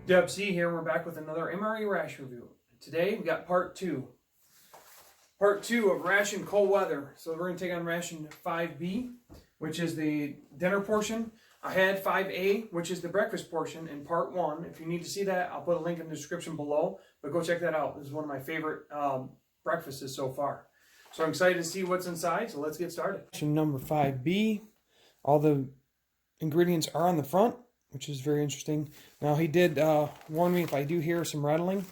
Deb C here. We're back with another MRE Ration review. Today we got part two of ration cold weather. So we're going to take on ration 5B, which is the dinner portion. I had 5A, which is the breakfast portion, in part one. If you need to see that, I'll put a link in the description below, but go check that out. This is one of my favorite breakfasts so far. So I'm excited to see what's inside, so let's get started. Ration number 5B. All the ingredients are on the front, which is very interesting. Now, he did warn me if I do hear some rattling,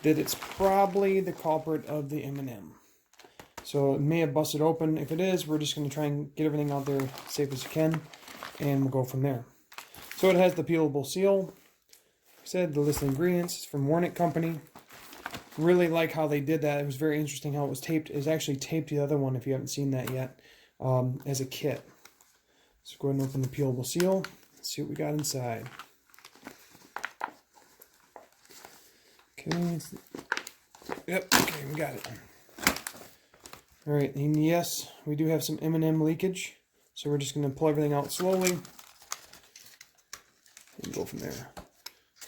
that it's probably the culprit of the M&M. So it may have busted open. If it is, we're just going to try and get everything out there as safe as you can, and we'll go from there. So it has the peelable seal. I said the list of ingredients is from Warnick Company. Really like how they did that. It was very interesting how it was taped. It's actually taped the other one, if you haven't seen that yet, as a kit. So go ahead and open the peelable seal. Let's see what we got inside. Okay. Yep. Okay, we got it. All right, and yes, we do have some M&M leakage, so we're just going to pull everything out slowly and go from there.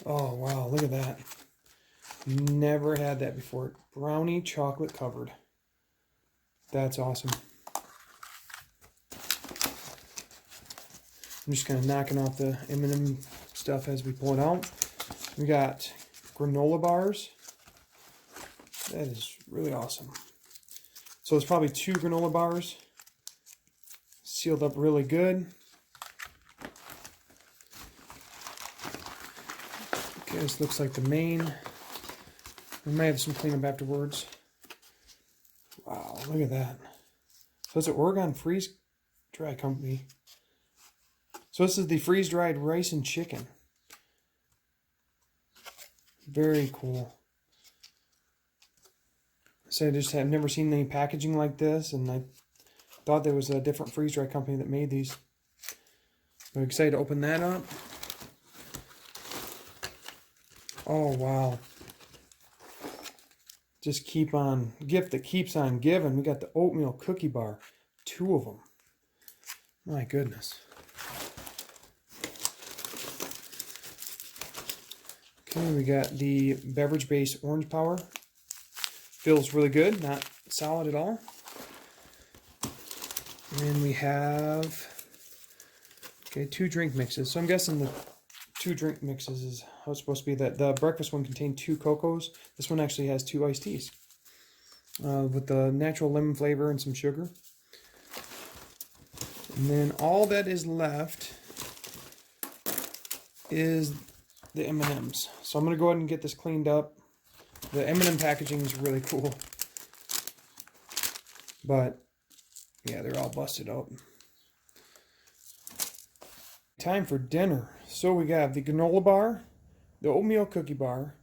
Oh wow, look at that! Never had that before. Brownie chocolate covered. That's awesome. I'm just kind of knocking off the M&M stuff as we pull it out. We got granola bars. That is really awesome. So it's probably 2 granola bars, sealed up really good. Okay, this looks like the main. We might have some cleanup afterwards. Wow, look at that. So it's an Oregon Freeze Dry Company. So this is the freeze-dried rice and chicken. Very cool. So I just have never seen any packaging like this, and I thought there was a different freeze-dry company that made these. I'm excited to open that up. Oh wow! Just keep on, gift that keeps on giving. We got the oatmeal cookie bar, 2 of them. My goodness. Okay, we got the beverage base orange power. Feels really good, not solid at all. And we have 2 drink mixes. So I'm guessing the 2 drink mixes is how it's supposed to be. That the breakfast one contained 2 cocos. This one actually has 2 iced teas with the natural lemon flavor and some sugar. And then all that is left is the M&Ms. So I'm going to go ahead and get this cleaned up. The M&M packaging is really cool. But, yeah, they're all busted out. Time for dinner. So we got the granola bar, the oatmeal cookie bar,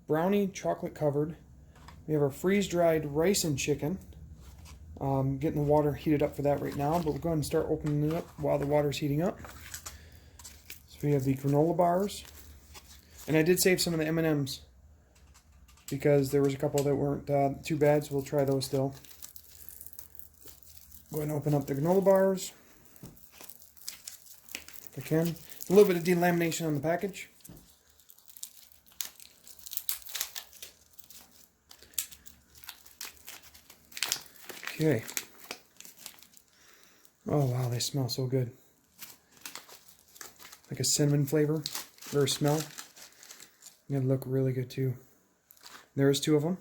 brownie chocolate covered. We have our freeze-dried rice and chicken. Getting the water heated up for that right now, but we'll go ahead and start opening it up while the water's heating up. So we have the granola bars. And I did save some of the M&Ms because there was a couple that weren't too bad, so we'll try those still. Go ahead and open up the granola bars if I can. A little bit of delamination on the package. Okay. Oh wow, they smell so good. Like a cinnamon flavor or smell. They look really good too. There's 2 of them.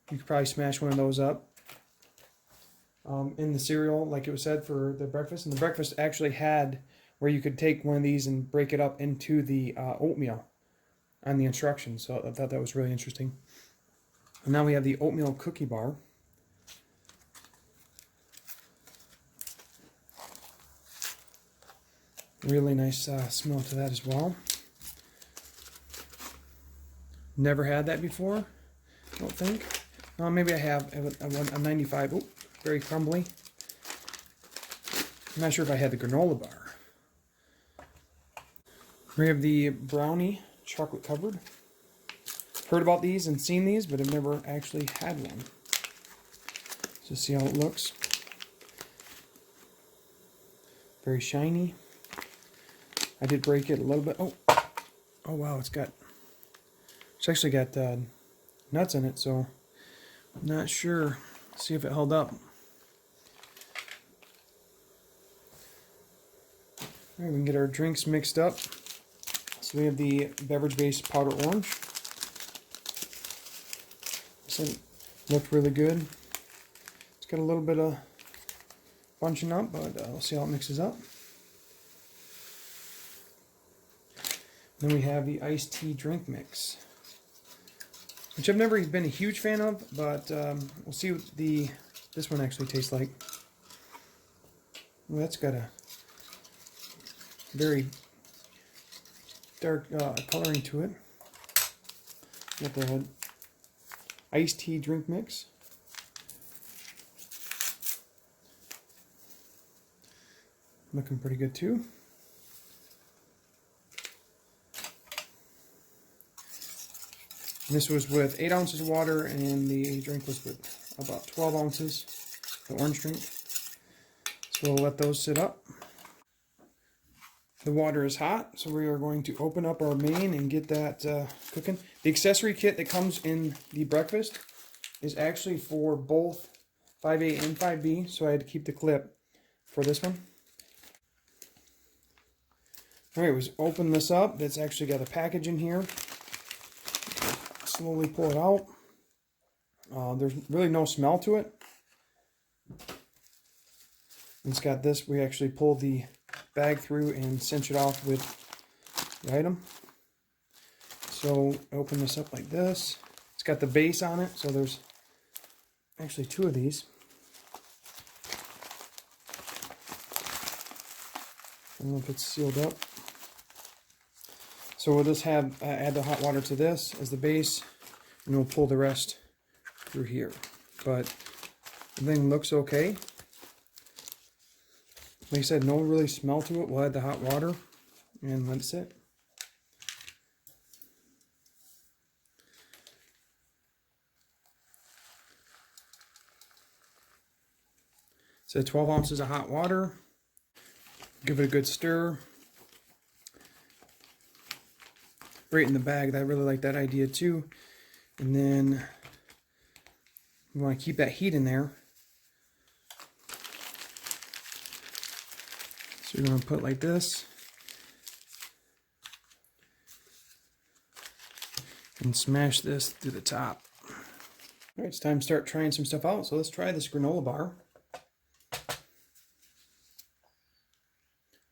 You could probably smash one of those up in the cereal, like it was said, for the breakfast. And the breakfast actually had where you could take one of these and break it up into the oatmeal on the instructions. So I thought that was really interesting. And now we have the oatmeal cookie bar. Really nice smell to that as well. Never had that before, I don't think. Maybe I have a 95. Oh, very crumbly. I'm not sure if I had the granola bar. We have the brownie chocolate covered. Heard about these and seen these, but I've never actually had one. So see how it looks. Very shiny. I did break it a little bit. Oh, Oh wow, it's actually got nuts in it, so I'm not sure. Let's see if it held up. All right, we can get our drinks mixed up. So we have the beverage base powder orange. This one looked really good. It's got a little bit of bunching up, but we'll see how it mixes up. Then we have the iced tea drink mix, which I've never been a huge fan of, but we'll see what this one actually tastes like. Well, that's got a very dark coloring to it. Got the iced tea drink mix. Looking pretty good too. This was with 8 ounces of water, and the drink was with about 12 ounces, the orange drink. So we'll let those sit up. The water is hot, so we are going to open up our main and get that cooking. The accessory kit that comes in the breakfast is actually for both 5A and 5B, so I had to keep the clip for this one. Alright, we open this up. It's actually got a package in here. Slowly pull it out. There's really no smell to it. It's got this. We actually pull the bag through and cinch it off with the item. So open this up like this. It's got the base on it, so there's actually 2 of these. I don't know if it's sealed up. So we'll just add the hot water to this as the base, and we'll pull the rest through here. But everything looks okay. Like I said, no really smell to it. We'll add the hot water and let it sit. So 12 ounces of hot water. Give it a good stir. Right in the bag. I really like that idea too. And then we want to keep that heat in there. So you're going to put it like this. And smash this through the top. Alright, it's time to start trying some stuff out. So let's try this granola bar.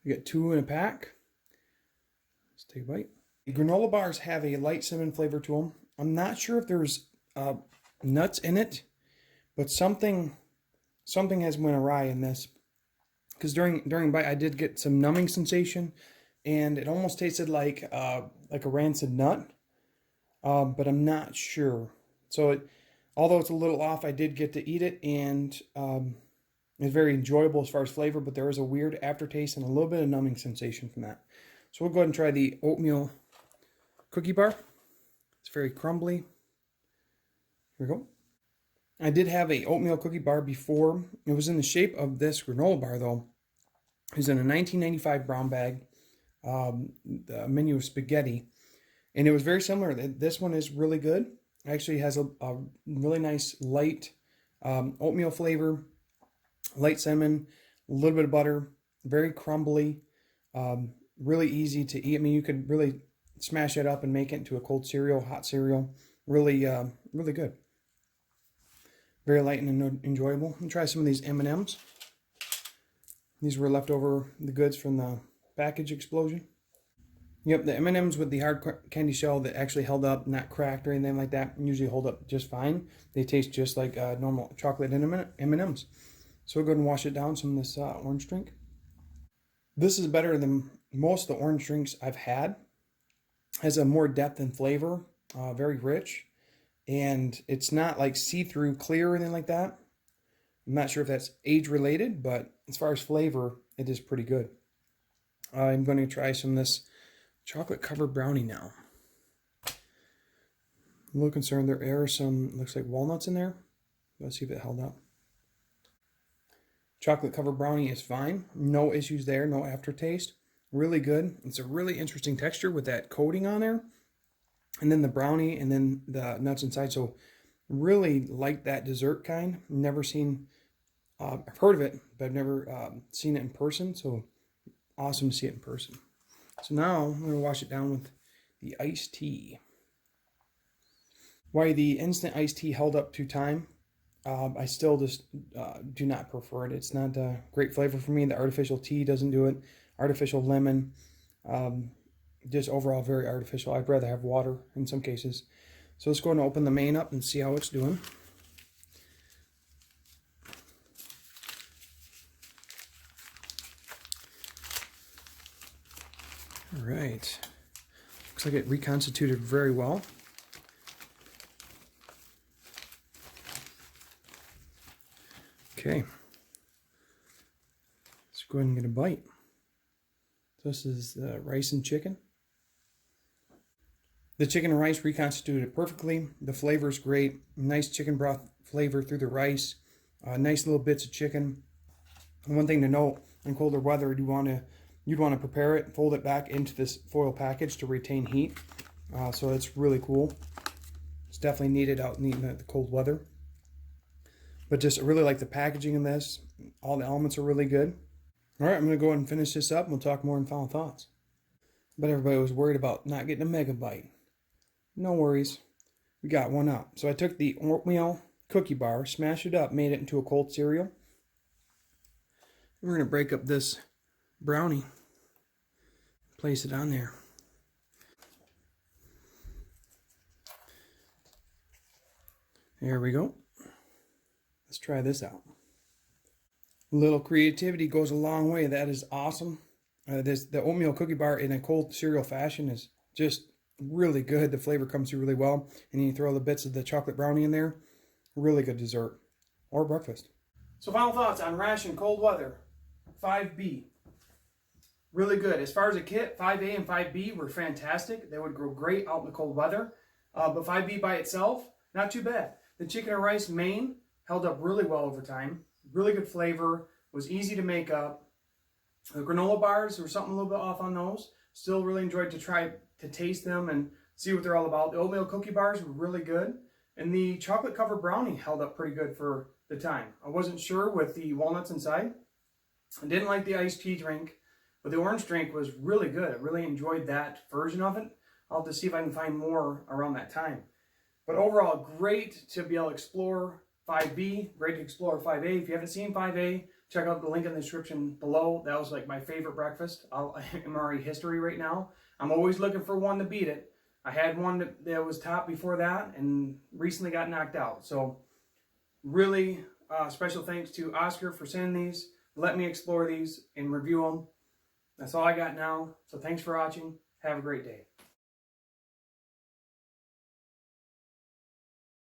We got 2 in a pack. Let's take a bite. The granola bars have a light cinnamon flavor to them. I'm not sure if there's nuts in it, but something has went awry in this. Because during bite, I did get some numbing sensation, and it almost tasted like a rancid nut, but I'm not sure. So although it's a little off, I did get to eat it, and it's very enjoyable as far as flavor, but there is a weird aftertaste and a little bit of numbing sensation from that. So we'll go ahead and try the oatmeal cookie bar. It's very crumbly. Here we go. I did have a oatmeal cookie bar before. It was in the shape of this granola bar though. It was in a 1995 brown bag. The menu was spaghetti. And it was very similar. This one is really good. It actually has a really nice light oatmeal flavor. Light cinnamon, a little bit of butter. Very crumbly. Really easy to eat. I mean, you could really smash it up and make it into a cold cereal, hot cereal. Really, really good. Very light and enjoyable. Let me try some of these M&Ms. These were leftover the goods from the package explosion. Yep, the M&Ms with the hard candy shell that actually held up, not cracked or anything like that, usually hold up just fine. They taste just like normal chocolate M&Ms. So we'll go ahead and wash it down, some of this orange drink. This is better than most of the orange drinks I've had. Has a more depth and flavor, very rich. And it's not like see-through clear or anything like that. I'm not sure if that's age-related, but as far as flavor, it is pretty good. I'm going to try some of this chocolate-covered brownie now. I'm a little concerned. There are some, looks like walnuts in there. Let's see if it held up. Chocolate-covered brownie is fine. No issues there, no aftertaste. Really good. It's a really interesting texture with that coating on there. And then the brownie and then the nuts inside. So really like that dessert kind. Never seen, I've heard of it, but I've never seen it in person. So awesome to see it in person. So now I'm going to wash it down with the iced tea. Why the instant iced tea held up to time, I still just do not prefer it. It's not a great flavor for me. The artificial tea doesn't do it. Artificial lemon, just overall very artificial. I'd rather have water in some cases. So let's go ahead and open the main up and see how it's doing. All right. Looks like it reconstituted very well. Okay. Let's go ahead and get a bite. This is rice and chicken. The chicken and rice reconstituted perfectly. The flavor is great. Nice chicken broth flavor through the rice. Nice little bits of chicken. And one thing to note, in colder weather, you'd want to prepare it, fold it back into this foil package to retain heat. So it's really cool. It's definitely needed out in the cold weather. But just I really like the packaging in this. All the elements are really good. All right, I'm going to go ahead and finish this up and we'll talk more in final thoughts. But everybody was worried about not getting a megabyte. No worries. We got one up. So I took the oatmeal cookie bar, smashed it up, made it into a cold cereal. We're going to break up this brownie. Place it on there. There we go. Let's try this out. A little creativity goes a long way. That is awesome. The oatmeal cookie bar in a cold cereal fashion is just really good. The flavor comes through really well. And then you throw the bits of the chocolate brownie in there. Really good dessert or breakfast. So final thoughts on Ration cold weather. 5B. Really good. As far as a kit, 5A and 5B were fantastic. They would grow great out in the cold weather. But 5B by itself, not too bad. The chicken and rice main held up really well over time. Really good flavor. Was easy to make up. The granola bars, there was something a little bit off on those. Still really enjoyed to try to taste them and see what they're all about. The oatmeal cookie bars were really good. And the chocolate covered brownie held up pretty good for the time. I wasn't sure with the walnuts inside. I didn't like the iced tea drink. But the orange drink was really good. I really enjoyed that version of it. I'll have to see if I can find more around that time. But overall, great to be able to explore 5B. Great to explore 5A. If you haven't seen 5A, check out the link in the description below. That was like my favorite breakfast in MRE history right now. I'm always looking for one to beat it. I had one that was top before that and recently got knocked out. So really special thanks to Oscar for sending these. Let me explore these and review them. That's all I got now. So thanks for watching. Have a great day.